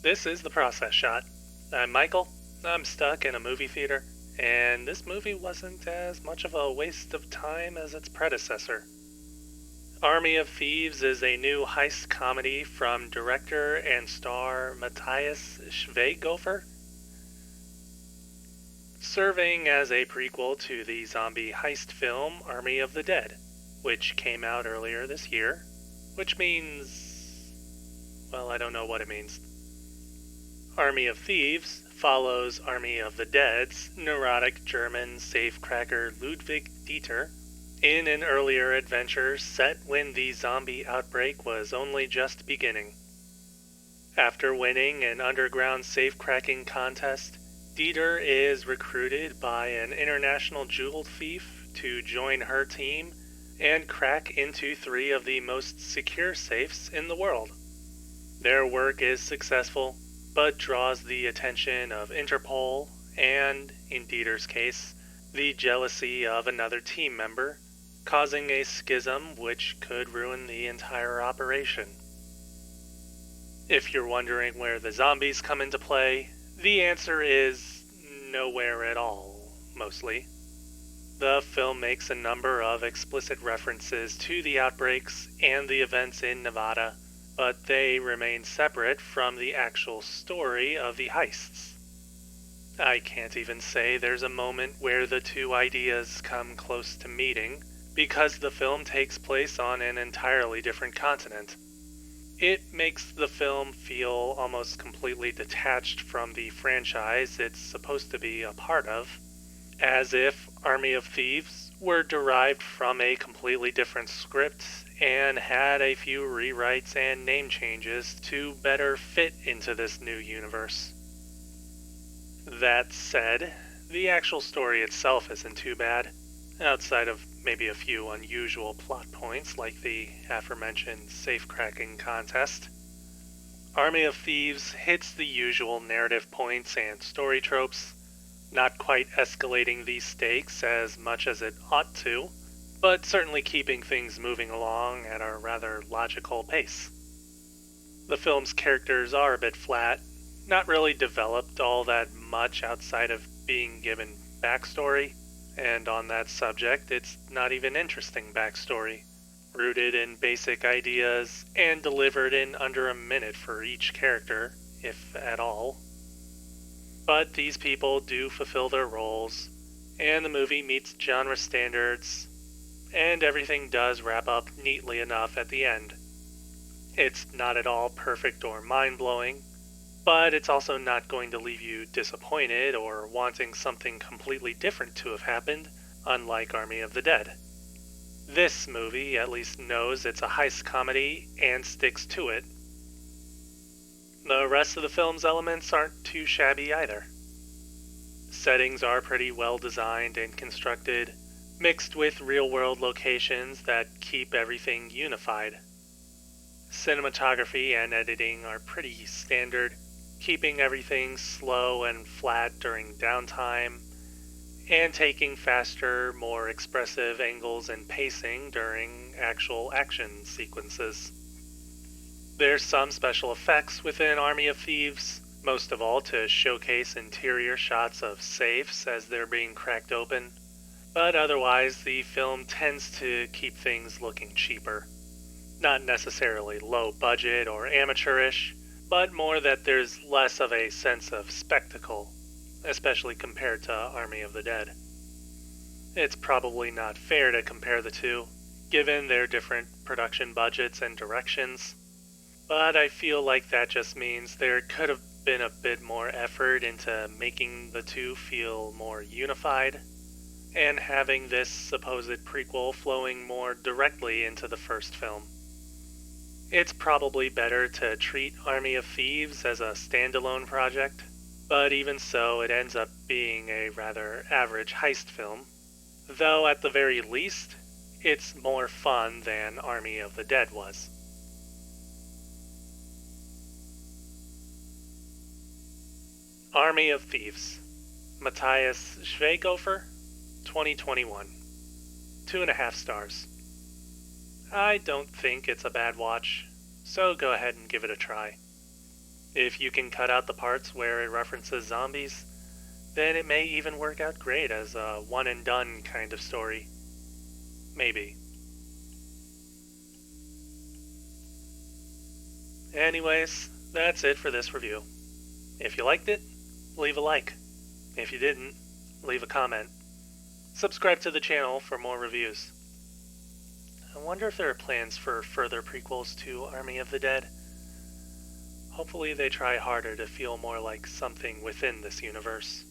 This is The Process Shot. I'm Michael. I'm stuck in a movie theater, and this movie wasn't as much of a waste of time as its predecessor. Army of Thieves is a new heist comedy from director and star Matthias Schweighöfer, serving as a prequel to the zombie heist film Army of the Dead, which came out earlier this year, which means, well, I don't know what it means. Army of Thieves follows Army of the Dead's neurotic German safecracker Ludwig Dieter in an earlier adventure set when the zombie outbreak was only just beginning. After winning an underground safecracking contest, Dieter is recruited by an international jewel thief to join her team and crack into 3 of the most secure safes in the world. Their work is successful, but draws the attention of Interpol and, in Dieter's case, the jealousy of another team member, causing a schism which could ruin the entire operation. If you're wondering where the zombies come into play, the answer is nowhere at all, mostly. The film makes a number of explicit references to the outbreaks and the events in Nevada, but they remain separate from the actual story of the heists. I can't even say there's a moment where the two ideas come close to meeting, because the film takes place on an entirely different continent. It makes the film feel almost completely detached from the franchise it's supposed to be a part of, as if Army of Thieves were derived from a completely different script and had a few rewrites and name changes to better fit into this new universe. That said, the actual story itself isn't too bad, outside of maybe a few unusual plot points like the aforementioned safecracking contest. Army of Thieves hits the usual narrative points and story tropes, not quite escalating these stakes as much as it ought to, but certainly keeping things moving along at a rather logical pace. The film's characters are a bit flat, not really developed all that much outside of being given backstory, and on that subject, it's not even interesting backstory, rooted in basic ideas and delivered in under a minute for each character, if at all. But these people do fulfill their roles, and the movie meets genre standards, and everything does wrap up neatly enough at the end. It's not at all perfect or mind-blowing, but it's also not going to leave you disappointed or wanting something completely different to have happened, unlike Army of the Dead. This movie at least knows it's a heist comedy and sticks to it. The rest of the film's elements aren't too shabby either. Settings are pretty well designed and constructed, mixed with real-world locations that keep everything unified. Cinematography and editing are pretty standard, keeping everything slow and flat during downtime, and taking faster, more expressive angles and pacing during actual action sequences. There's some special effects within Army of Thieves, most of all to showcase interior shots of safes as they're being cracked open, but otherwise the film tends to keep things looking cheaper. Not necessarily low budget or amateurish, but more that there's less of a sense of spectacle, especially compared to Army of the Dead. It's probably not fair to compare the two, given their different production budgets and directions, but I feel like that just means there could have been a bit more effort into making the two feel more unified, and having this supposed prequel flowing more directly into the first film. It's probably better to treat Army of Thieves as a standalone project, but even so, it ends up being a rather average heist film, though at the very least, it's more fun than Army of the Dead was. Army of Thieves, Matthias Schweighöfer, 2021. 2.5 stars. I don't think it's a bad watch, so go ahead and give it a try. If you can cut out the parts where it references zombies, then it may even work out great as a one and done kind of story. Maybe. Anyways, that's it for this review. If you liked it, leave a like. If you didn't, leave a comment. Subscribe to the channel for more reviews. I wonder if there are plans for further prequels to Army of the Dead. Hopefully they try harder to feel more like something within this universe.